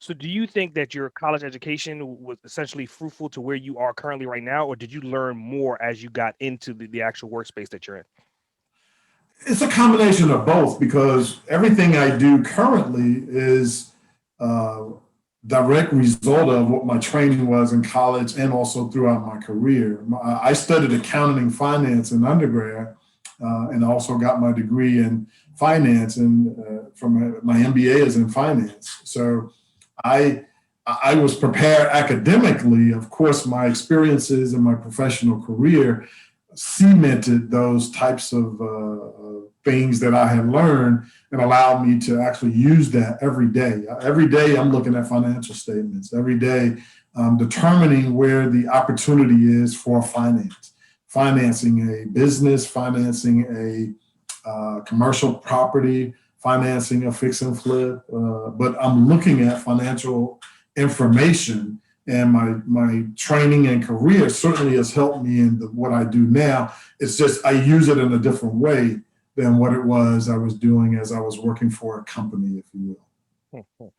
So do you think that your college education was essentially fruitful to where you are currently right now, or did you learn more as you got into the actual workspace that you're in? It's a combination of both because everything I do currently is uh, direct result of what my training was in college and also throughout my career. I studied accounting and finance in undergrad, and also got my degree in finance and from my MBA is in finance. So I I was prepared academically. Of course, my experiences in my professional career cemented those types of things that I had learned and allowed me to actually use that every day. Every day, I'm looking at financial statements. Every day, determining where the opportunity is for financing a business, financing a commercial property, financing a fix and flip. But I'm looking at financial information, and my training and career certainly has helped me in what I do now. It's just I use it in a different way than what it was I was doing as I was working for a company, if you will.